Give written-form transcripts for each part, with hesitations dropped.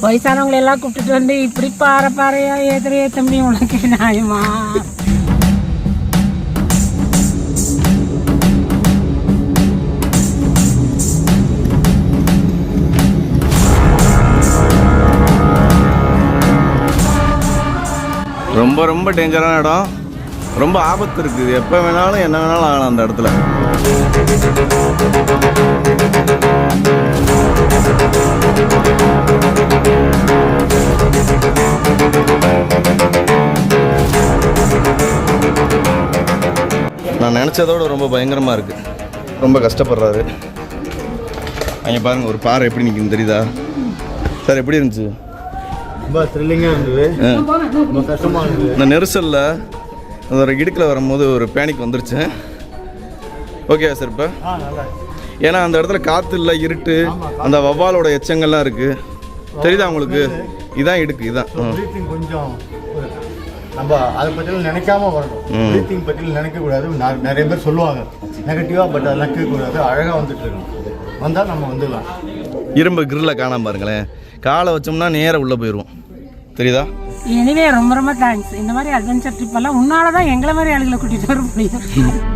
வயசானவங்களை எல்லாம் கூப்பிட்டுட்டு வந்து இப்படி பாறையா ஏற்ற முடியும் உனக்கு நியாயமா? ரொம்ப ரொம்ப டேஞ்சரான இடம், ரொம்ப ஆபத்து இருக்குது. எப்போ வேணாலும் என்ன வேணாலும் ஆகலாம் அந்த இடத்துல. நான் நினச்சதோட ரொம்ப பயங்கரமாக இருக்குது. ரொம்ப கஷ்டப்படுறாரு. அங்கே பாருங்கள், ஒரு பாறை எப்படி நிற்குன்னு தெரியுதா சார்? எப்படி இருந்துச்சு? ரொம்ப த்ரில்லிங்காக இருந்தது, ரொம்ப கஷ்டமாக இருந்தது. இந்த நெரிசலில் அந்த இடுக்கில் வரும்போது ஒரு பேனிக் வந்துருச்சு. Okay sir. இப்போ ஏன்னா அந்த இடத்துல காற்று இல்லை, இருட்டு, அந்த வவ்வாலோட எச்சங்கள்லாம் இருக்குது. தெரியுதா உங்களுக்கு? இதான் இடுக்கு, இதான். கொஞ்சம் நம்ம அதை பற்றியில் நினைக்காம வரணும். ப்ரீத்திங் பற்றியில் நினைக்கக்கூடாது. நிறைய பேர் சொல்லுவாங்க நெகட்டிவாக, பட் அதெல்லாம் கேட்கக்கூடாது. அழகாக வந்துட்டு இருக்கணும். வந்தால் நம்ம வந்துடலாம். இரும்பு கிரில்ல காணாம பாருங்களேன், காலை வச்சோம்னா நேராக உள்ளே போயிடுவோம். தெரியுதா? எனிவே ரொம்ப ரொம்ப தேங்க்ஸ். இந்த மாதிரி அட்வென்ச்சர் ட்ரிப் எல்லாம் உன்னால தான் எங்களை மாதிரி ஆளுகளை கூட்டிகிட்டு வர முடியும்.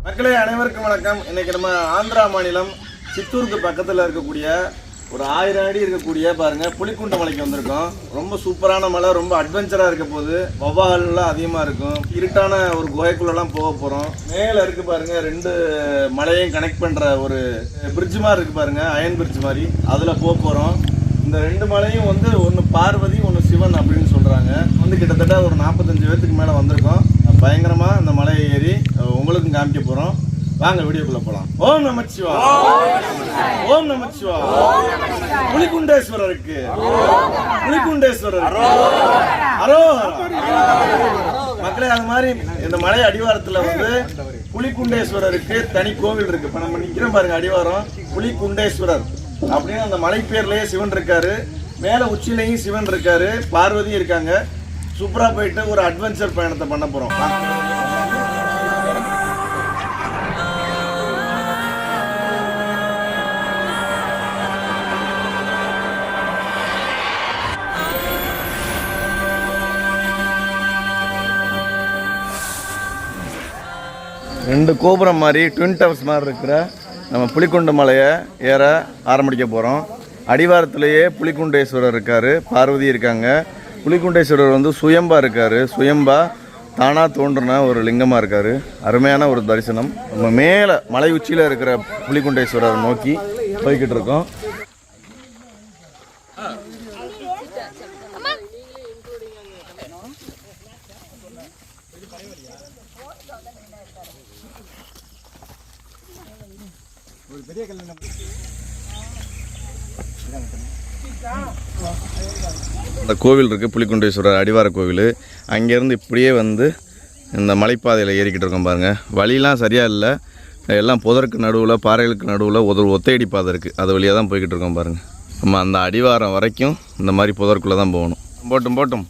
மக்களே, அனைவருக்கும் வணக்கம். இன்னைக்கு நம்ம ஆந்திரா மாநிலம் சித்தூருக்கு பக்கத்தில் இருக்கக்கூடிய ஒரு 1000 அடி இருக்கக்கூடிய பாருங்க புலிக்குண்டு மலைக்கு வந்திருக்கோம். ரொம்ப சூப்பரான மலை, ரொம்ப அட்வென்ச்சராக இருக்க போது. வவ்வால்லாம் அதிகமாக இருக்கும். இருட்டான ஒரு குகைக்குள்ளெல்லாம் போக போகிறோம். மேலே இருக்கு பாருங்க, 2 மலையையும் கனெக்ட் பண்ணுற ஒரு பிரிட்ஜ் மாதிரி இருக்கு பாருங்க, அயன் பிரிட்ஜ் மாதிரி. அதில் போக போகிறோம். இந்த 2 மலையும் வந்து ஒன்று பார்வதி, ஒன்று சிவன் அப்படின்னு சொல்கிறாங்க. கிட்டத்தட்ட ஒரு 45 பேத்துக்கு மேலே வந்திருக்கோம். பயங்கரமாக இந்த மலையை ஏறி உங்களுக்கும் காமிக்க போகிறோம். வாங்க வீடியோக்குள்ள போலாம். ஓம் நமச்சிவா, ஓம் நமச்சிவா. புலிகுண்டேஸ்வரருக்கு, புலிகுண்டேஸ்வரருக்கு அரோஹரா. மக்களே, அது மாதிரி இந்த மலை அடிவாரத்தில் வந்து புலிகுண்டேஸ்வரருக்கு தனி கோவில் இருக்கு. இப்போ நம்ம நிற்கிறோம் பாருங்க, அடிவாரம் புலிகுண்டேஸ்வரர் அப்படின்னு அந்த மலை பேர்லயே சிவன் இருக்காரு. மேலே உச்சிலையும் சிவன் இருக்காரு, பார்வதியும் இருக்காங்க. சூப்பராக போயிட்டு ஒரு அட்வென்ச்சர் பயணத்தை பண்ண போகிறோம். 2 கோபுரம் மாதிரி ட்வின் டவர்ஸ் மாதிரி இருக்கிற நம்ம புலிக்குண்டு மலையை ஏற ஆரம்பிக்க போகிறோம். அடிவாரத்திலேயே புலிகுண்டேஸ்வரர் இருக்கார், பார்வதி இருக்காங்க. புலிகுண்டேஸ்வரர் வந்து சுயம்பா இருக்கார். சுயம்பா தானாக தோன்றின ஒரு லிங்கமாக இருக்கார். அருமையான ஒரு தரிசனம். நம்ம மேலே மலை உச்சியில் இருக்கிற புலிகுண்டேஸ்வரர் நோக்கி போய்கிட்டு இருக்கோம். இந்த கோவில் இருக்குது, புலிகுண்டேஸ்வரர் அடிவார கோவில். அங்கேருந்து இப்படியே வந்து இந்த மலைப்பாதையில் ஏறிக்கிட்டு இருக்கோம் பாருங்கள். வழியெலாம் சரியாக இல்லை, எல்லாம் புதருக்கு நடுவில், பாறைகளுக்கு நடுவில் ஒரு ஒத்தையடி பாதை இருக்குது. அது வழியாக தான் போய்கிட்டு இருக்கோம் பாருங்கள். நம்ம அந்த அடிவாரம் வரைக்கும் இந்த மாதிரி புதருக்குள்ளே தான் போகணும். போட்டும் போட்டும்.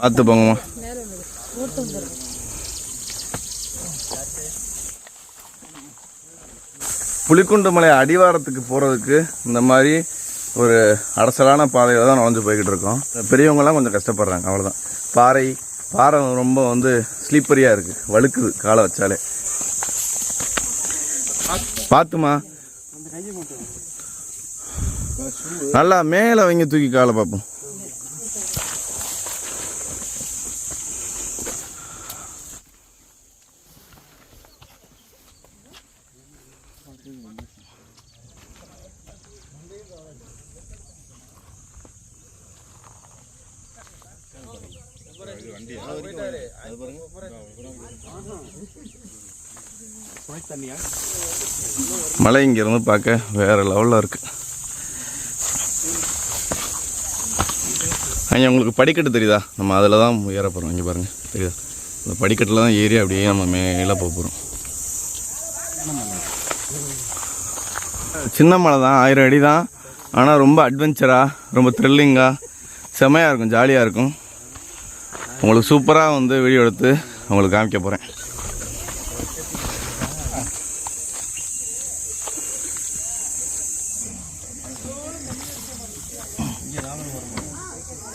பார்த்து போங்கம்மா. புலிக்குண்டு மலை அடிவாரத்துக்கு போகிறதுக்கு இந்த மாதிரி ஒரு அடசலான பாதையில் தான் நுழைஞ்சு போய்கிட்டு இருக்கோம். பெரியவங்களாம் கொஞ்சம் கஷ்டப்படுறாங்க, அவ்வளோதான். பாறை ரொம்ப வந்து ஸ்லீப்பரியாக இருக்குது, வழுக்குது காலை வச்சாலே. பார்த்துமா, நல்லா மேலே வைங்க, தூக்கி காலை பார்ப்போம். மலை இங்கேருந்து பார்க்க வேறு லெவலில் இருக்குது. அங்கே உங்களுக்கு படிக்கட்டு தெரியுதா? நம்ம அதில் தான் ஏற போகிறோம். இங்கே பாருங்கள் தெரியுதா? இந்த படிக்கட்டில் தான் ஏறி அப்படியே நம்ம மேலே போக போகிறோம். சின்ன மலை தான், 1000 அடி தான். ஆனால் ரொம்ப அட்வென்ச்சராக, ரொம்ப த்ரில்லிங்காக, செமையாக இருக்கும், ஜாலியாக இருக்கும். உங்களுக்கு சூப்பராக வந்து வீடியோ எடுத்து உங்களுக்கு காமிக்க போகிறேன்.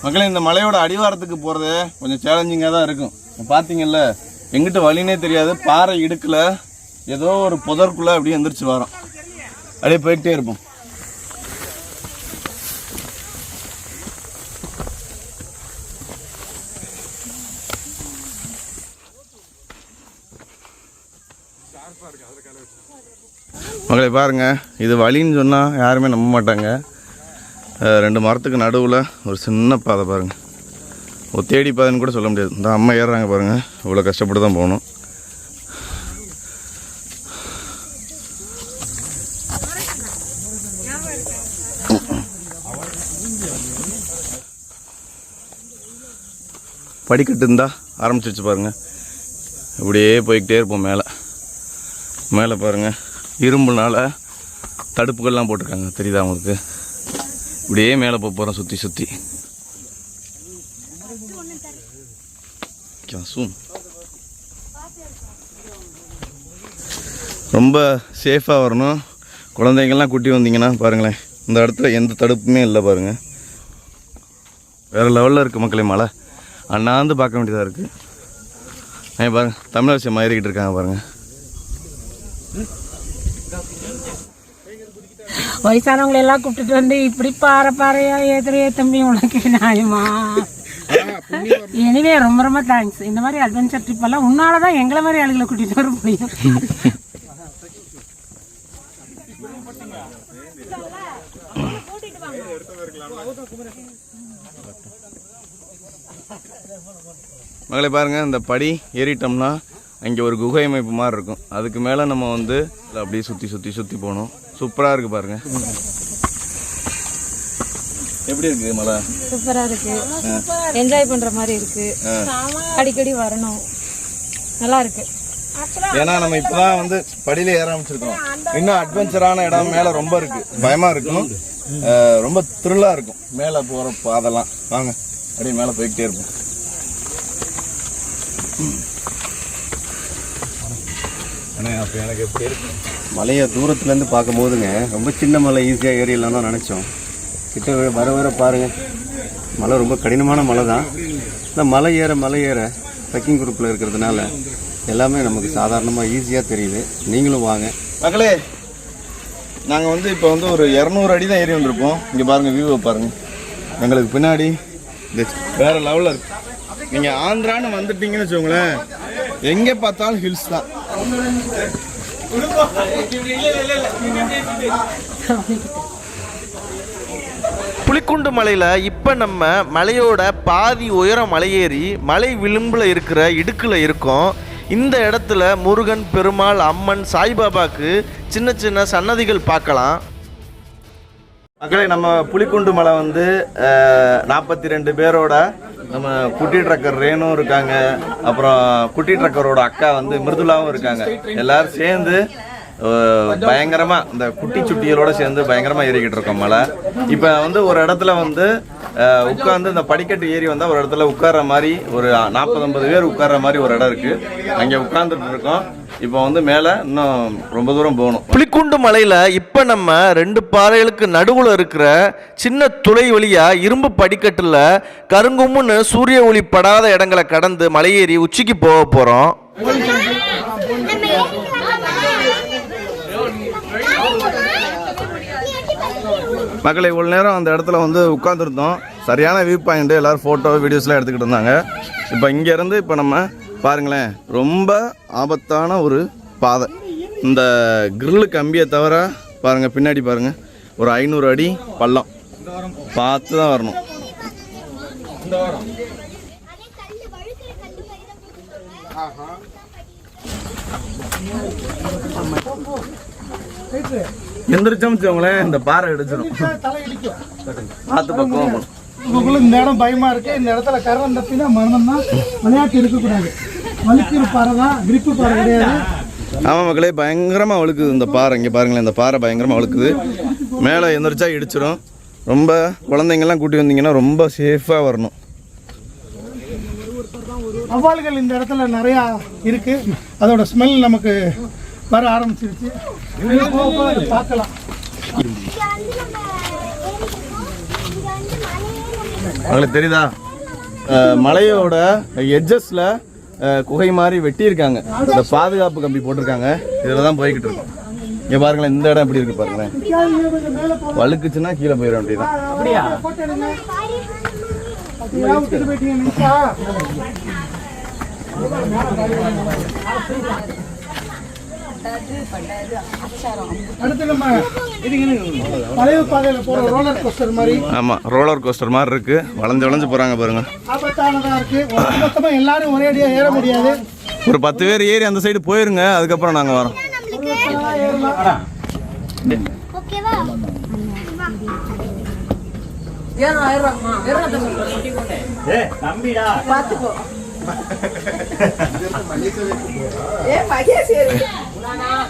மக்களே, இந்த மலையோட அடிவாரத்துக்கு போகிறது கொஞ்சம் சேலஞ்சிங்காக தான் இருக்கும். பார்த்தீங்கல்ல, எங்கிட்ட வழினே தெரியாது. பாறை இடுக்கில் ஏதோ ஒரு புதற்குள்ளே அப்படியே எந்திரிச்சு வரோம். அப்படியே போய்கிட்டே இருப்போம். மகளே பாருங்கள், இது வழின்னு சொன்னால் யாருமே நம்ப மாட்டாங்க. 2 மரத்துக்கு நடுவில் ஒரு சின்ன பாதை பாருங்கள். ஒரு தேடி பாதைன்னு கூட சொல்ல முடியாது. இந்த அம்மா ஏறுறாங்க பாருங்கள், இவ்வளோ கஷ்டப்பட்டு தான் போகணும். படிக்கட்டு இருந்தால் ஆரம்பிச்சிருச்சு பாருங்கள். இப்படியே போய்கிட்டே இருப்போம். மேலே பாருங்கள், இரும்புனால தடுப்புகள்லாம் போட்டிருக்காங்க, தெரியுதா உங்களுக்கு? இப்படியே மேலே போகிறோம் சுற்றி. ரொம்ப சேஃபாக வரணும். குழந்தைங்கள்லாம் கூட்டி வந்தீங்கன்னா பாருங்களேன், இந்த இடத்துல எந்த தடுப்புமே இல்லை பாருங்கள். வேறு லெவலில் இருக்குது மக்களே. மலை அண்ணாந்து பார்க்க வேண்டியதாக இருக்குது. பாருங்கள், தமிழரசி மாறிக்கிட்டு இருக்காங்க பாருங்கள். வயசானவங்களை எல்லாம் கூப்பிட்டுட்டு வந்து இப்படி பாறையா ஏத்துறையே தம்பி, உனக்கு நியாயமா? எனிவே ரொம்ப தேங்க்ஸ். இந்த மாதிரி அட்வென்ச்சர் ட்ரிப் எல்லாம் உன்னாலதான் எங்களை மாதிரி ஆளுகளை கூட்டிட்டு வர முடியும். மகளே பாருங்கள், இந்த படி ஏறிட்டோம்னா அங்கே ஒரு குகை அமைப்பு மாதிரி இருக்கும். அதுக்கு மேலே நம்ம வந்து அப்படியே சுற்றி போகணும். சூப்பராக இருக்குது பாருங்கள். எப்படி இருக்குது மலை? சூப்பராக இருக்குது, என்ஜாய் பண்ணுற மாதிரி இருக்குது. அடிக்கடி வரணும், நல்லா இருக்கு. ஏன்னா நம்ம இப்போதான் வந்து படியில ஏற ஆரம்பிச்சிருக்கோம். இன்னும் அட்வென்ச்சரான இடம் மேலே ரொம்ப இருக்குது. பயமாக இருக்கும், ரொம்ப த்ரில்லாக இருக்கும் மேலே போகிற பாதெல்லாம். வாங்க அப்படியே மேலே போய்கிட்டே இருப்போம். அப்போ எனக்கு எப்படி இருக்கு? மலையை தூரத்துலேருந்து பார்க்கும்போதுங்க ரொம்ப சின்ன மலை, ஈஸியாக ஏறிடலாம் தான் நினச்சோம். கிட்ட வர பாருங்கள், மலை ரொம்ப கடினமான மலை தான். இந்த மலை ஏற ட்ரெக்கிங் குரூப்பில் இருக்கிறதுனால எல்லாமே நமக்கு சாதாரணமாக ஈஸியாக தெரியுது. நீங்களும் வாங்க மக்களே. நாங்கள் வந்து இப்போ வந்து ஒரு 200 அடி தான் ஏறி வந்திருப்போம். இங்கே பாருங்கள், வியூவை பாருங்கள். எங்களுக்கு பின்னாடி வேறு லெவலில் இருக்குது. நீங்கள் ஆந்திரான்னு வந்துட்டீங்கன்னு வச்சுக்கோங்களேன், எங்கே பார்த்தாலும் ஹில்ஸ் தான். புலிக்குண்டு மலையில் இப்போ நம்ம மலையோட பாதி உயரம் மலையேறி மலை விளிம்பில் இருக்கிற இடுக்கில் இருக்கோம். இந்த இடத்துல முருகன், பெருமாள், அம்மன், சாய்பாபாவுக்கு சின்ன சின்ன சன்னதிகள் பார்க்கலாம். மக்களே, நம்ம புலிக்குண்டு மலை வந்து 42 பேரோட நம்ம குட்டி ட்ரக்கர் ரேணும் இருக்காங்க. அப்புறம் குட்டி ட்ரக்கரோட அக்கா வந்து மிருதுலாவும் இருக்காங்க. எல்லாரும் சேர்ந்து பயங்கரமாக இந்த குட்டி சுட்டிகளோடு சேர்ந்து பயங்கரமாக ஏறிக்கிட்டு இருக்கோம் மலை. இப்போ வந்து ஒரு இடத்துல வந்து உட்காந்து இந்த படிக்கட்டு ஏறி வந்தால் ஒரு இடத்துல உட்கார்ற மாதிரி ஒரு 40-50 பேர் உட்கார்ற மாதிரி ஒரு இடம் இருக்குது. அங்கே உட்காந்துட்டு இருக்கோம். இப்போ வந்து மேலே இன்னும் ரொம்ப தூரம் போகணும். புலிக்குண்டு மலையில் இப்போ நம்ம 2 பாறைகளுக்கு நடுவில் இருக்கிற சின்ன துளை வழியாக இரும்பு படிக்கட்டில் கருங்கும்னு சூரிய ஒளி படாத இடங்களை கடந்து மலையேறி உச்சிக்கு போக போகிறோம். மக்களை இவ்வளோ நேரம் அந்த இடத்துல வந்து உட்காந்துருந்தோம். சரியான வியூ பாயிண்ட்டு, எல்லோரும் ஃபோட்டோ வீடியோஸ்லாம் எடுத்துக்கிட்டு இருந்தாங்க. இப்போ இங்கேருந்து இப்போ நம்ம பாருங்களேன், ரொம்ப ஆபத்தான ஒரு பாதை. இந்த கிரில்லு கம்பியை தவிர பாருங்கள், பின்னாடி பாருங்கள், ஒரு 500 அடி பள்ளம். பார்த்து தான் வரணும். எந்திரிச்சோம் வச்சுக்கோங்களேன், இந்த பாறை இடிச்சிடும். பார்த்து பக்கம் இந்த இடம் பயமா இருக்கு. இந்த இடத்துல கரணம் தப்பினா மரணம்னா விளையாட்டு இருக்கக்கூடாது. வலிக்கிற பாறை தான், கிரிப்பு பாறை கிடையாது. ஆமாம் மக்களே, பயங்கரமாக வழுக்குது இந்த பாறை. இங்கே பாருங்களேன், இந்த பாறை பயங்கரமாக வழுக்குது. மேலே எந்திரிச்சா இடிச்சிடும். ரொம்ப குழந்தைங்கள்லாம் கூட்டி வந்தீங்கன்னா ரொம்ப சேஃபாக வரணும். வவ்வால்கள் இந்த இடத்துல நிறையா இருக்கு. அதோட ஸ்மெல் நமக்கு வர ஆரம்பிச்சிருச்சு. பார்க்கலாம். உங்களுக்கு தெரியுதா, மலையோட எட்ஜஸ்ல குகை மாதிரி வெட்டியிருக்காங்க. இந்த பாதுகாப்பு கம்பி போட்டிருக்காங்க. இதில் தான் போய்கிட்டு இருக்கோம். இங்கே பாருங்களேன், இந்த இடம் எப்படி இருக்கு பாருங்களேன். வழுக்குச்சுன்னா கீழே போயிடும். அப்படிதான். அடுத்து நம்ம பழைய பாதையில போற ரோலர் கோஸ்டர் மாதிரி. ஆமா, ரோலர் கோஸ்டர் மாதிரி இருக்கு. வளைஞ்சு வளைஞ்சு போறாங்க பாருங்க. ஆபத்தானதா இருக்கு. மொத்தமா எல்லாரும் ஒரே அடியா ஏற முடியாது. ஒரு 10 பேர் ஏறி அந்த சைடு போயிருங்க, அதுக்கப்புறம் நாங்க வரோம்.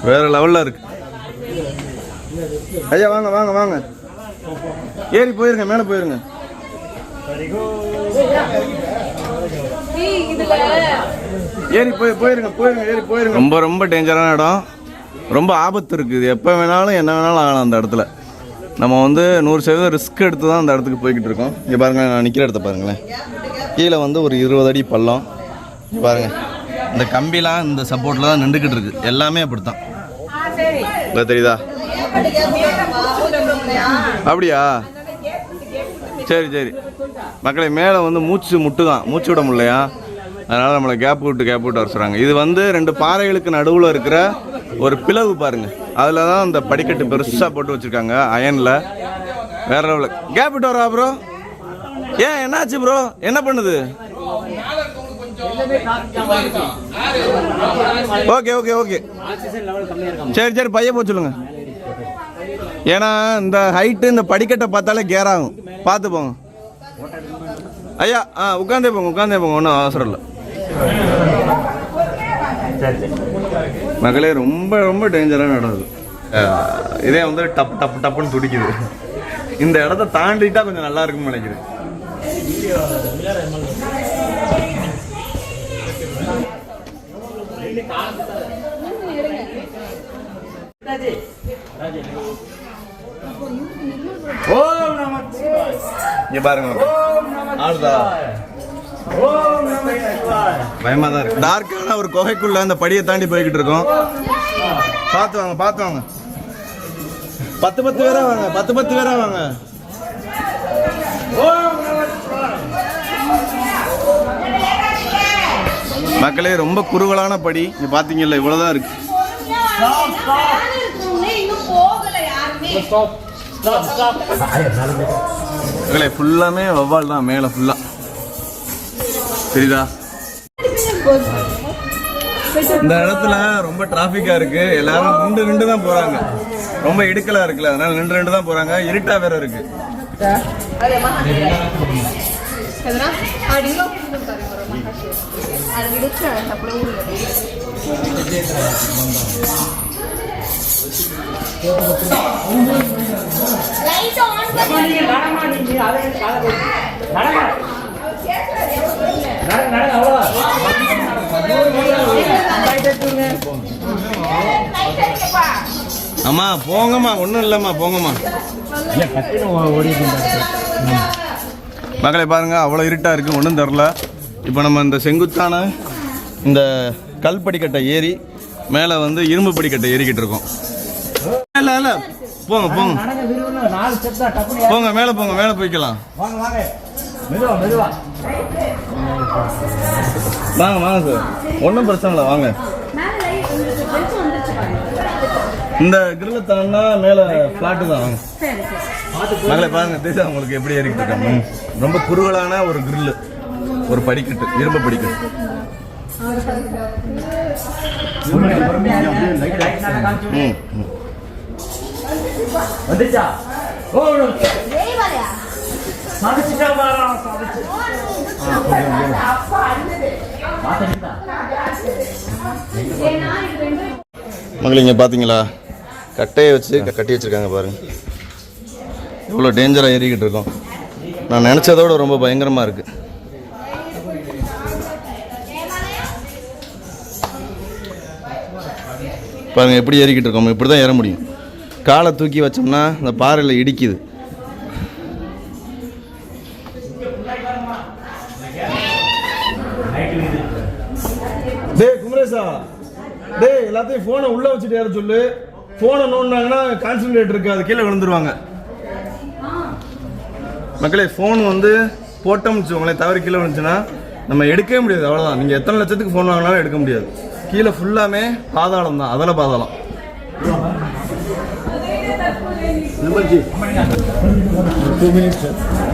வேற லெவல்ல இருக்கு. ஐயா வாங்க வாங்க வாங்க, ஏறி போயிருங்க, மேல போயிருங்க. ஏறி போயிருங்க போயிருங்க, ஏறி போயிருங்க. ரொம்ப ரொம்ப டேஞ்சரான இடம், ரொம்ப ஆபத்து இருக்குது. எப்போ வேணாலும் என்ன வேணாலும் ஆகலாம் அந்த இடத்துல. நம்ம வந்து 100% ரிஸ்க் எடுத்து தான் அந்த இடத்துக்கு போய்கிட்டு இருக்கோம். இங்கே பாருங்க, நான் நிற்கிற இடத்த பாருங்களேன். கீழே வந்து ஒரு 20 அடி பள்ளம். இங்கே பாருங்க, இந்த கம்பிலாம் இந்த சப்போர்ட்டில் தான் நின்றுக்கிட்டு இருக்கு. எல்லாமே அப்படித்தான். தெரியுதா? அப்படியா? சரி சரி மக்களை, மேலே வந்து மூச்சு முட்டுதான், மூச்சு விட முடியலையா, அதனால் நம்மளை கேப் விட்டு வர சொல்கிறாங்க. இது வந்து 2 பாறைகளுக்கு நடுவில் இருக்கிற ஒரு பிளவு பாருங்க. அதில் தான் இந்த படிக்கட்டு பெருசாக போட்டு வச்சுருக்காங்க அயனில். வேற லெவலில் கேப் விட்டு வரா ப்ரோ? ஏன் என்னாச்சு ப்ரோ? என்ன பண்ணுது? ஓகே ஓகே ஓகே, சரி சரி, பையன் போக சொல்லுங்க. ஏன்னா இந்த ஹைட்டு இந்த படிக்கட்டை பார்த்தாலே கேர் ஆகும். பார்த்து போங்க ஐயா. உட்காந்தே போங்க, ஒன்றும் அவசரம் இல்லை மகளே. ரொம்ப ரொம்ப டேஞ்சரான இடம் இது. இதே வந்து டப் டப் டப்புன்னு துடிக்குது. இந்த இடத்த தாண்டிட்டா கொஞ்சம் நல்லா இருக்கும்னு நினைக்கிறேன். இங்க பாருங்க, ஆடுதா? பயமா தான் இருக்கு. டார்க்கான ஒரு குகைக்குள்ள அந்த படியை தாண்டி போய்கிட்டு இருக்கோம். பார்த்து வாங்க, பார்த்து வாங்க. 10 பேரா வாங்க, 10 பேரா வாங்க. மக்களே, ரொம்ப குறுகலான படி. இங்க பாத்தீங்கல்ல, இவ்வளவுதான் இருக்கு. மக்களே, ஃபுல்லாமே வவ்வால் தான் மேல ஃபுல்லா. தெரியுதா? இந்த இடத்துல ரொம்ப டிராபிக்கா இருக்கு. எல்லாரும் நின்று தான் போறாங்க. ரொம்ப இடுக்கலா இருக்குல்ல, அதனால நின்று தான் போறாங்க. இருட்டா வேற இருக்கு. அம்மா போங்கம்மா, ஒன்றும் இல்லைம்மா, போங்கம்மா. மக்களை பாருங்க, அவ்வளோ இருட்டாக இருக்குது, ஒன்றும் தெரில. இப்போ நம்ம இந்த செங்குத்தான இந்த கல் படிக்கட்டை ஏறி மேலே வந்து இரும்பு படிக்கட்டை ஏறிக்கிட்டு இருக்கோம். இல்லை இல்லை, போங்க போங்க போங்க, மேலே போங்க, மேலே போய்க்கலாம். வாங்க வாங்க சார், ஒன்றும் பிரச்சனை இல்லை, வாங்க. இந்த கிரில்ல தானா மேலே ஃப்ளாட்டு தான். வாங்க மகளே, பாருங்க, தெரியுதா உங்களுக்கு எப்படி ஏறிக்கிட்டு இருக்காங்க? ரொம்ப குறுகலான ஒரு கிரில்லு, ஒரு படிக்கட்டு, இரும்பு படிக்கட்டு. மக்கள் இங்கே பார்த்தீங்களா, கட்டையை வச்சு கட்டி வச்சுருக்காங்க பாருங்க. இவ்வளோ டேஞ்சராக ஏறிக்கிட்டு இருக்கோம். நான் நினச்சதோட ரொம்ப பயங்கரமாக இருக்குது. பாருங்கள் எப்படி ஏறிக்கிட்டு இருக்கோம். இப்படி தான் ஏற முடியும். காலை தூக்கி வச்சோம்னா இந்த பாறையில் இடிக்குது. டேய் குமரேசா, டேய் எல்லாத்தையும் ஃபோனை உள்ளே வச்சுட்டு ஏற சொல்லு. ஃபோனை நோண்டாங்கன்னா கான்சன்ட்ரேட் இருக்குது, அது கீழே விழுந்துருவாங்க. மக்களே, ஃபோன் வந்து போட்டோம்னு வச்சுக்கோங்களேன், தவறு கீழே விழுந்துச்சுன்னா நம்ம எடுக்கவே முடியாது. அவ்வளோதான். நீங்கள் எத்தனை லட்சத்துக்கு ஃபோன் வாங்கினாலும் எடுக்க முடியாது. கீழே ஃபுல்லாமே பாதாளம் தான், அதில் பாதாளம்.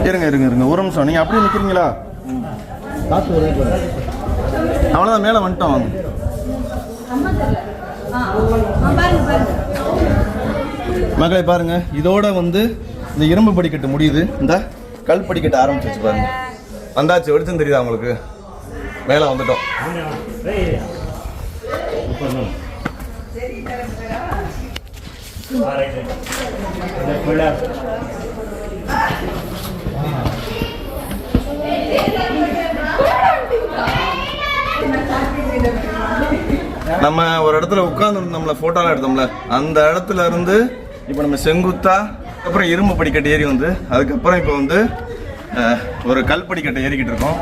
இருங்க இருங்க இருங்க ஒரு நிமிஷம். நீங்கள் அப்படியே நிற்கிறீங்களா? அவ்வளோதான், மேலே வந்துட்டோம். வாங்க. மக்களை பாருங்க, இதோட வந்து இந்த இரும்பு படிக்கட்டு முடியுது. இந்த கல் படிக்கட்டு ஆரம்பிச்சிச்சு பாருங்க. வந்தாச்சு, வெளிச்சம் தெரியுதா உங்களுக்கு? மேலே வந்துட்டோம். நம்ம ஒரு இடத்துல உட்கார்ந்து நம்மள போட்டோலாம் எடுத்தோம்ல, அந்த இடத்துல இருந்து இப்போ நம்ம செங்குத்தா, அப்புறம் இரும்பு படிக்கட்டு ஏறி வந்து அதுக்கப்புறம் இப்போ வந்து ஒரு கல் படிக்கட்டை ஏறிக்கிட்டு இருக்கோம்.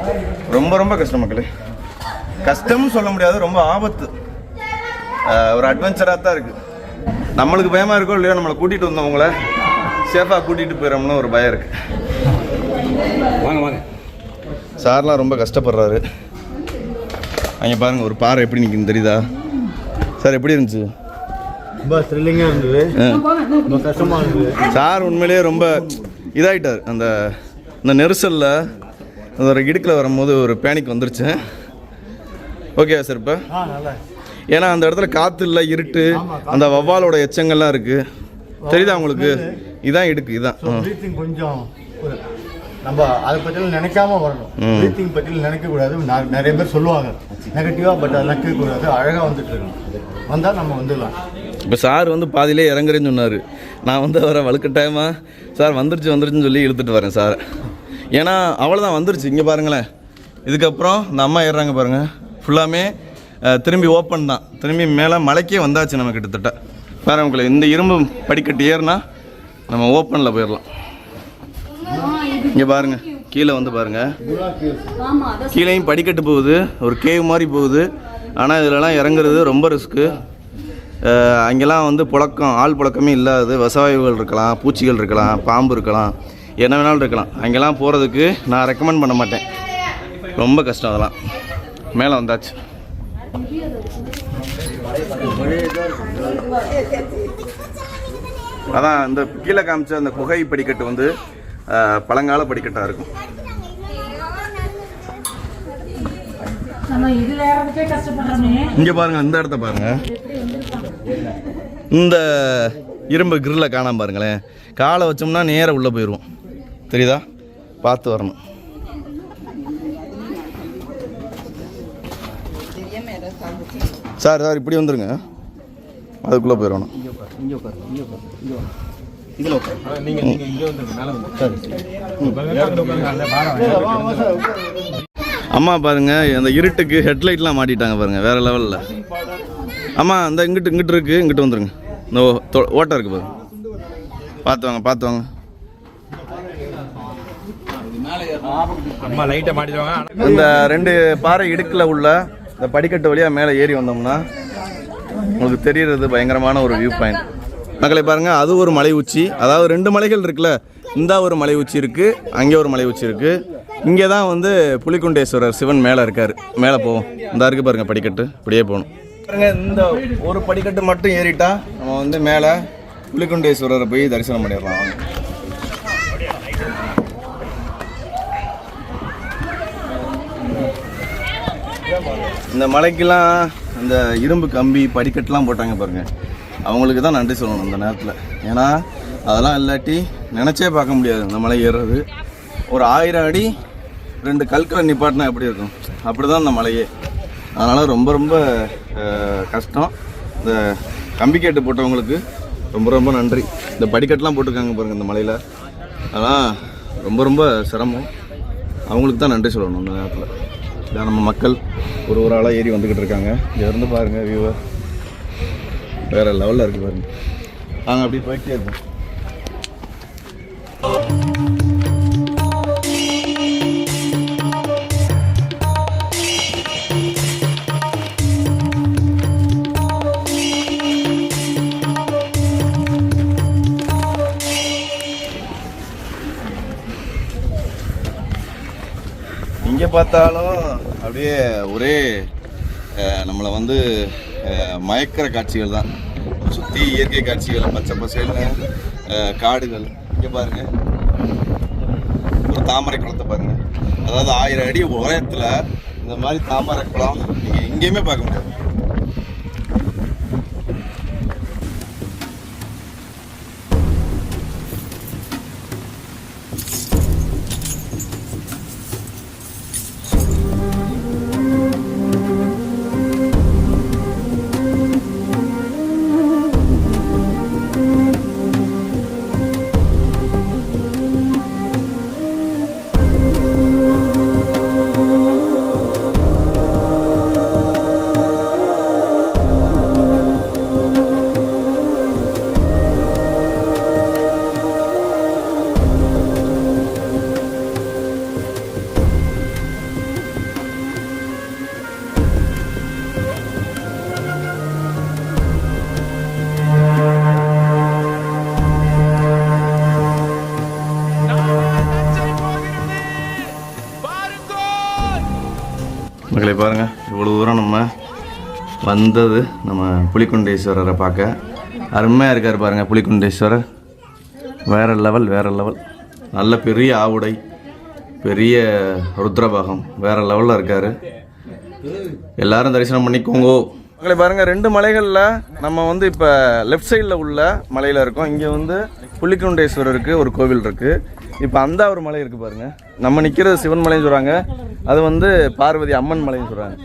ரொம்ப ரொம்ப கஷ்டம் மக்களே. கஷ்டம்னு சொல்ல முடியாது, ரொம்ப ஆபத்து. ஒரு அட்வென்ச்சராக தான் இருக்குது. நம்மளுக்கு பயமாக இருக்கோ இல்லையோ, நம்மளை கூட்டிகிட்டு வந்தவங்கள சேஃபாக கூட்டிகிட்டு போயிடணும்னு ஒரு பயம் இருக்குது. வாங்க வாங்க. சார்லாம் ரொம்ப கஷ்டப்படுறாரு. அங்கே பாருங்கள், ஒரு பாறை எப்படி நிற்குன்னு தெரியுதா? சார் எப்படி இருந்துச்சு? ரொம்ப த்ரில்லிங்காக இருந்தது, ரொம்ப கஷ்டமாக இருந்தது. சார் உண்மையிலேயே ரொம்ப இதாகிட்டார். அந்த நெரிசலில் ஒரு இடுக்கில் வரும்போது ஒரு பேனிக் வந்துருச்சு. Okay sir. இப்போ ஏன்னா அந்த இடத்துல காற்று இல்லை, இருட்டு, அந்த வவ்வாலோட எச்சங்கள்லாம் இருக்குது. தெரியுதா உங்களுக்கு? இதான் இடுக்கு, இதான். கொஞ்சம் நம்ம அதை பற்றியில் நினைக்காம வரணும். ப்ரீத்திங் பற்றியில் நினைக்கக்கூடாது. நிறைய பேர் சொல்லுவாங்க நெகட்டிவாக, பட் அதை நினைக்கக்கூடாது. அழகாக வந்துட்டு இருக்கணும். வந்தால் நம்ம வந்துடலாம். இப்போ சார் வந்து பாதியிலே இறங்குறேன்னு சொன்னார். நான் வந்து அவரை வலுக்கட்டாயமாக சார் வந்துருச்சுன்னு சொல்லி இழுத்துட்டு வரேன் சார். ஏன்னா அவ்வளோதான், வந்துருச்சு. இங்கே பாருங்களேன், இதுக்கப்புறம் இந்த அம்மா ஏறுறாங்க பாருங்கள். ஃபுல்லாமே திரும்பி ஓப்பன் தான். திரும்பி மேலே மலைக்கே வந்தாச்சு நம்ம கிட்டத்தட்ட. பாருங்களே, இந்த இரும்பு படிக்கட்டு ஏறினா நம்ம ஓப்பனில் போயிடலாம். இங்கே பாருங்கள், கீழே வந்து பாருங்கள், கீழேயும் படிக்கட்டு போகுது, ஒரு கேவ் மாதிரி போகுது. ஆனால் இதிலலாம் இறங்குறது ரொம்ப ரிஸ்க்கு. அங்கெல்லாம் வந்து ஆள் புழக்கமே இல்லாது. விவசாயிகள் இருக்கலாம், பூச்சிகள் இருக்கலாம், பாம்பு இருக்கலாம், என்ன வேணாலும் இருக்கலாம். அங்கெல்லாம் போகிறதுக்கு நான் ரெக்கமெண்ட் பண்ண மாட்டேன். ரொம்ப கஷ்டம் அதெல்லாம். மேலே வந்தாச்சு. அதான் இந்த கீழே காமிச்ச அந்த குகை படிக்கட்டு வந்து பழங்கால படிக்கட்டாக இருக்கும். இங்கே பாருங்க, இந்த இடத்த பாருங்க. இந்த இரும்பு கிரில்ல காணாம பாருங்களேன். காலை வச்சோம்னா நேராக உள்ளே போயிடுவோம். தெரியுதா? பார்த்து வரணும். சார் இப்படி வந்துருங்க, அதுக்குள்ளே போயிடணும். அம்மா பாருங்க, அந்த இருட்டுக்கு ஹெட்லைட்லாம் மாட்டிட்டாங்க பாருங்க, வேற லெவலில். அம்மா அந்த இங்கிட்டு இருக்கு, இங்கிட்டு வந்துருங்க. இந்த ஓட்டம் இருக்கு பாருங்க, பார்த்து வாங்க. இந்த 2 பாறை இடுக்கில் உள்ள இந்த படிக்கட்டு வழியாக மேலே ஏறி வந்தோம்னா உங்களுக்கு தெரிகிறது பயங்கரமான ஒரு வியூ பாயிண்ட். மக்களை பாருங்கள், அது ஒரு மலை உச்சி. அதாவது 2 மலைகள் இருக்குல்ல, இந்த ஒரு மலை உச்சி இருக்குது, அங்கே ஒரு மலை உச்சி இருக்குது. இங்கே தான் வந்து புலிக்குண்டேஸ்வரர் சிவன் மேலே இருக்கார். மேலே போவோம். இந்த இருக்குது பாருங்கள் படிக்கட்டு, இப்படியே போகணும் பாருங்க. இந்த ஒரு படிக்கட்டு மட்டும் ஏறிட்டா நம்ம வந்து மேலே புலிக்குண்டேஸ்வரரை போய் தரிசனம் பண்ணிடலாம். வாங்க. இந்த மலைக்கெல்லாம் இந்த இரும்பு கம்பி படிக்கட்டுலாம் போட்டாங்க பாருங்கள், அவங்களுக்கு தான் நன்றி சொல்லணும் இந்த நேரத்தில். ஏன்னா அதெல்லாம் இல்லாட்டி நினச்சே பார்க்க முடியாது இந்த மலை ஏறுறது. ஒரு 1000 அடி 2 கற்களை நிப்பாட்டினா எப்படி இருக்கும், அப்படி தான் இந்த மலையே. அதனால் ரொம்ப ரொம்ப கஷ்டம். இந்த கம்பி கேட்டு போட்டவங்களுக்கு ரொம்ப ரொம்ப நன்றி. இந்த படிக்கட்டுலாம் போட்டிருக்காங்க பாருங்கள் இந்த மலையில், அதெல்லாம் ரொம்ப ரொம்ப சிரமம். அவங்களுக்கு தான் நன்றி சொல்லணும் இந்த நேரத்தில். இதான் நம்ம மக்கள் ஒரு ஆளாக ஏறி வந்துக்கிட்டு இருக்காங்க. இருந்து பாருங்கள் வியூவை, வேறு லெவலில் இருக்குது பாருங்கள். நாங்கள் அப்படி போயிட்டே இருக்கோம். எங்கே பார்த்தாலும் அப்படியே ஒரே நம்மளை வந்து மயக்கிற காட்சிகள் தான். சுற்றி இயற்கை காட்சிகள், பச்சை பசேல்னு காடுகள். இங்கே பாருங்கள், ஒரு தாமரை குளத்தை பாருங்கள். அதாவது 1000 அடி உயரத்தில் இந்த மாதிரி தாமரை குளம் நீங்கள் எங்கேயுமே பார்க்க முடியாது. மக்களை பாருங்கள், இவ்வளோ தூரம் நம்ம வந்தது நம்ம புலிக்குண்டேஸ்வரரை பார்க்க. அருமையாக இருக்கார் பாருங்கள் புலிக்குண்டேஸ்வரர், வேறு லெவல் வேறு லெவல். நல்ல பெரிய ஆவுடை, பெரிய ருத்ரபாகம், வேறு லெவலில் இருக்கார். எல்லாரும் தரிசனம் பண்ணிக்கோங்க. மக்களை பாருங்கள், 2 மலைகளில் நம்ம வந்து இப்போ லெஃப்ட் சைடில் உள்ள மலையில் இருக்கோம். இங்கே வந்து புலிக்குண்டேஸ்வரருக்கு ஒரு கோவில் இருக்குது. இப்போ அந்த ஒரு மலை இருக்குது பாருங்கள். நம்ம நிற்கிறது சிவன் மலைன்னு சொல்கிறாங்க, அது வந்து பார்வதி அம்மன் மலைன்னு சொல்கிறாங்க.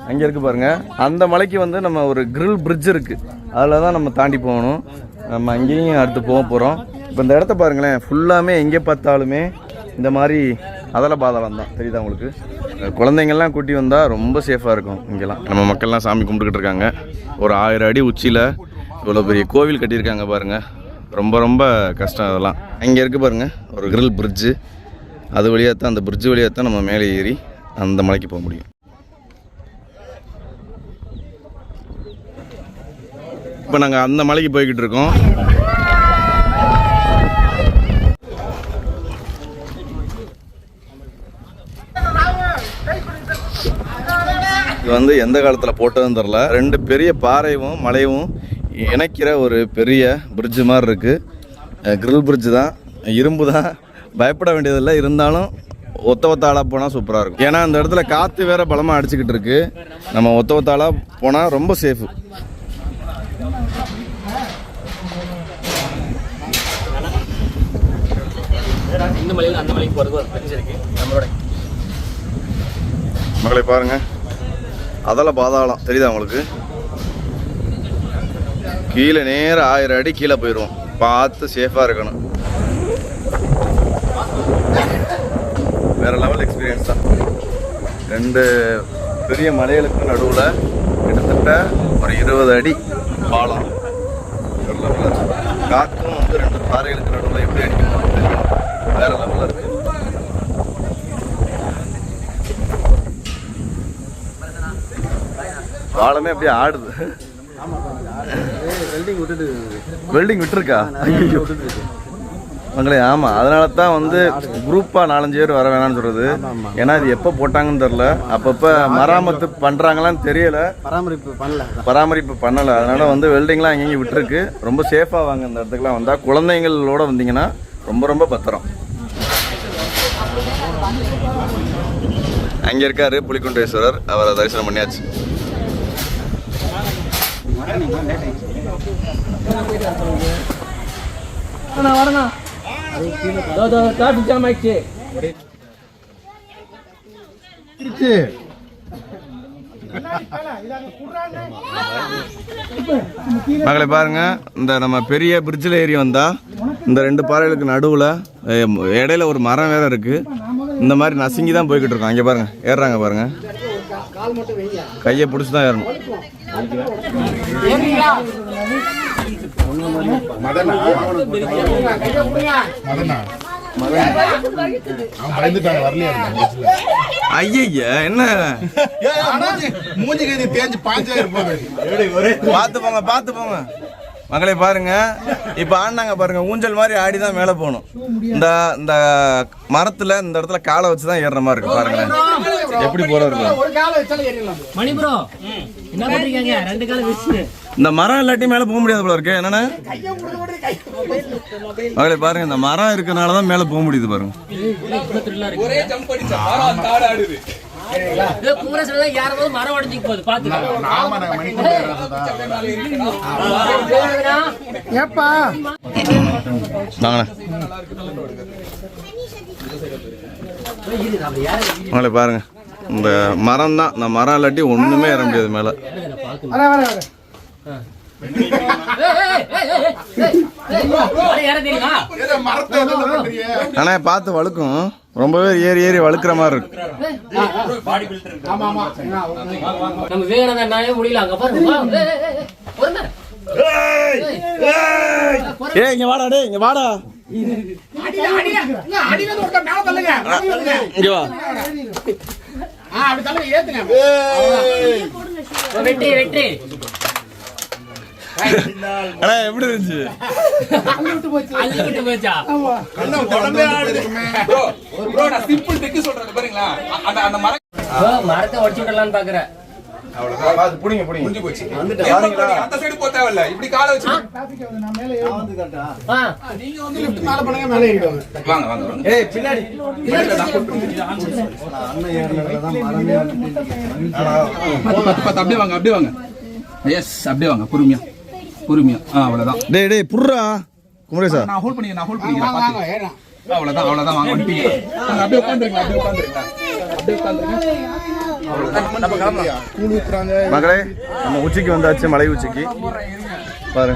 அங்கே இருக்குது பாருங்கள். அந்த மலைக்கு வந்து நம்ம ஒரு கிரில் பிரிட்ஜ் இருக்குது, அதில் தான் நம்ம தாண்டி போகணும். நம்ம அங்கேயும் அடுத்து போக போகிறோம். இப்போ இந்த இடத்த பாருங்களேன், ஃபுல்லாமே எங்கே பார்த்தாலுமே இந்த மாதிரி அதல பாதாளம் தான் தெரியுதா உங்களுக்கு. குழந்தைங்கள்லாம் கூட்டி வந்தால் ரொம்ப சேஃபாக இருக்கும். இங்கெல்லாம் நம்ம மக்கள்லாம் சாமி கும்பிட்டுக்கிட்டு இருக்காங்க. ஒரு 1000 அடி உச்சியில் இவ்வளோ பெரிய கோவில் கட்டியிருக்காங்க பாருங்கள். ரொம்ப ரொம்ப கஷ்டம் அதெல்லாம். இங்கே இருக்குது பாருங்கள் ஒரு கிரில் பிரிட்ஜு, அது வழியாக தான், அந்த பிரிட்ஜு வழியாக தான் நம்ம மேலே ஏறி அந்த மலைக்கு போக முடியும். இப்போ நாங்கள் அந்த மலைக்கு போய்கிட்டு இருக்கோம். இது வந்து எந்த காலத்தில் போட்டதுன்னு தெரில. 2 பெரிய பாறையும் மலையும் இணைக்கிற ஒரு பெரிய பிரிட்ஜு மாதிரி இருக்குது. கிரில் பிரிட்ஜு தான், இரும்பு தான், பயப்பட வேண்டியதில்லை. இருந்தாலும் ஒத்த ஆளாக போனால் சூப்பராக இருக்கும். ஏன்னா அந்த இடத்துல காற்று வேறு பலமாக அடிச்சுக்கிட்டு இருக்கு. நம்ம ஒத்த ஆளாக போனால் ரொம்ப சேஃபு. இந்த மலையில் அந்த மலைக்கு போகிறது ஒரு பிரச்சனை இருக்குது நம்மளோட. மக்களை பாருங்கள், அதெல்லாம் பாதாளம் தெரியுதா உங்களுக்கு. கீழே நேரம் 1000 அடி கீழே போயிடுவோம். பார்த்து சேஃபாக இருக்கணும். வேறு லெவல் எக்ஸ்பீரியன்ஸ் தான். 2 பெரிய மலைகளுக்கு நடுவில் கிட்டத்தட்ட ஒரு 20 அடி பாலம். வேறு லெவலில் காற்றும் வந்து 2 பாறைகளுக்கு நடுவில் எப்படி அடிக்கணும் தெரியும். வேறு லெவலில் இருக்குது. பாலமே அப்படியே ஆடுது. வெல்டிங் விட்டுருக்கா மங்களே? ஆமாம், அதனால தான் வந்து குரூப்பாக 4-5 பேர் வர வேணாம்னு சொல்கிறது. ஏன்னா இது எப்போ போட்டாங்கன்னு தெரில, அப்பப்போ மராமத்து பண்ணுறாங்களான்னு தெரியலை, பராமரிப்பு பண்ணலை. அதனால் வந்து வெல்டிங்லாம் அங்கேயும் விட்டுருக்கு. ரொம்ப சேஃபாக வாங்க இந்த இடத்துக்குலாம் வந்தால். குழந்தைங்களோட வந்தீங்கன்னா ரொம்ப ரொம்ப பத்திரம். அங்கே இருக்காரு புலிக்குண்டேஸ்வரர், அவரை தரிசனம் பண்ணியாச்சு. மக்களை பாருங்க, இந்த நம்ம பெரிய பிரிட்ஜில் ஏறி வந்தா இந்த 2 பாறைகளுக்கு நடுவில் இடையில ஒரு மரம் வேற இருக்கு. இந்த மாதிரி நசுங்கி தான் போய்கிட்டு இருக்கோம். அங்கே பாருங்க, ஏறுறாங்க பாருங்க, கையை பிடிச்சி தான் ஏறணும். ஐயா என்ன பார்த்து போங்க மக்களை பாருங்க. இப்ப ஆடினாங்க பாருங்க, ஊஞ்சல் மாதிரி ஆடிதான் மேல போகணும். இந்த மரத்துல இந்த இடத்துல காலை வச்சுதான் ஏறுற மாதிரி இருக்கு. பாருங்களேன் எப்படி போறது. இந்த மரம் இல்லாட்டி மேல போக முடியாது போல இருக்கு. என்னன்னா மக்களை பாருங்க, இந்த மரம் இருக்கனாலதான் மேல போக முடியுது பாருங்க. மக்களை பாருங்க, இந்த மரம் தான், இந்த மரம் இல்லாட்டி ஒண்ணுமே ஏற முடியாது மேல. ஆனா பார்த்து வழுக்கும், ரொம்பவே ஏறி ஏறி வழுக்கிற மாதிரி இருக்கு. இங்க வாடா, டே இங்க வாடா, இங்க வா. எப்படி இருந்துச்சு? மரத்தை உடச்சு விடலான்னு பாக்குறேன். அப்படியே வாங்க. எஸ், அப்படியே வாங்க, பொறுமையா. அவ்வளவுதான். டேய் புர்ரா குமரேசா, நான் ஹோல்ட் பண்ணிக்கிறேன். அவ்வளவுதான் வாங்க. அப்படியே உட்காந்துருங்க. மகளே, நம்ம உச்சிக்கு வந்தாச்சு, மலை உச்சிக்கு பாரு.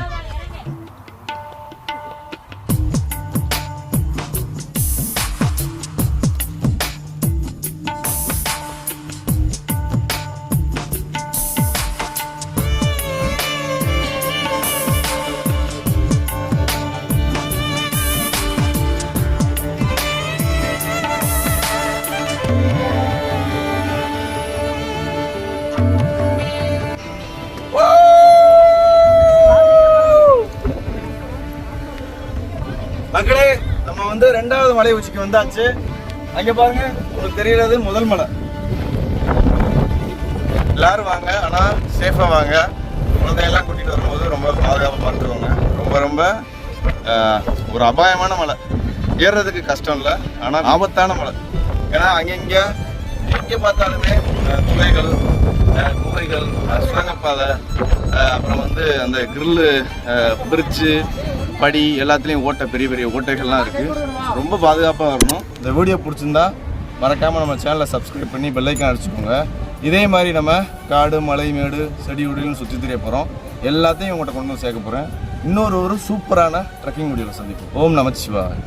மக்களே, நம்ம வந்து 2வது மலை உச்சிக்கு வந்தாச்சு. அங்க பாருங்க, உங்களுக்கு தெரியறது முதல் மலை. எல்லாரும் வாங்க, ஆனா சேஃபா வாங்க. குழந்தையெல்லாம் கூட்டிட்டு வரும்போது ரொம்ப பாதுகாப்பா பார்த்துக்கோங்க. ரொம்ப ஒரு அபாயமான மலை, ஏறுறதுக்கு கஷ்டம் இல்லை, ஆனா ஆபத்தான மலை. ஏன்னா அங்கங்க எங்க பார்த்தாலுமே துளைகள், குகைகள், சுரங்கப்பாதை, அப்புறம் வந்து அந்த கிரில்லு, பிரிட்ஜு, படி எல்லாத்துலேயும் பெரிய பெரிய ஓட்டைகள்லாம் இருக்குது. ரொம்ப பாதுகாப்பாக வரணும். இந்த வீடியோ பிடிச்சிருந்தா மறக்காமல் நம்ம சேனலை சப்ஸ்கிரைப் பண்ணி பெல் ஐக்கான் அடிச்சுக்கோங்க. இதே மாதிரி நம்ம காடு, மலை, மேடு, செடி கொடிகளும் சுற்றி தெரிய போகிறோம். எல்லாத்தையும் உங்கள்கிட்ட கொண்டு வந்து சேர்க்க போகிறேன். இன்னொரு சூப்பரான ட்ரெக்கிங் வீடியோவில் சந்திப்போம். ஓம் நமச்சிவாய்.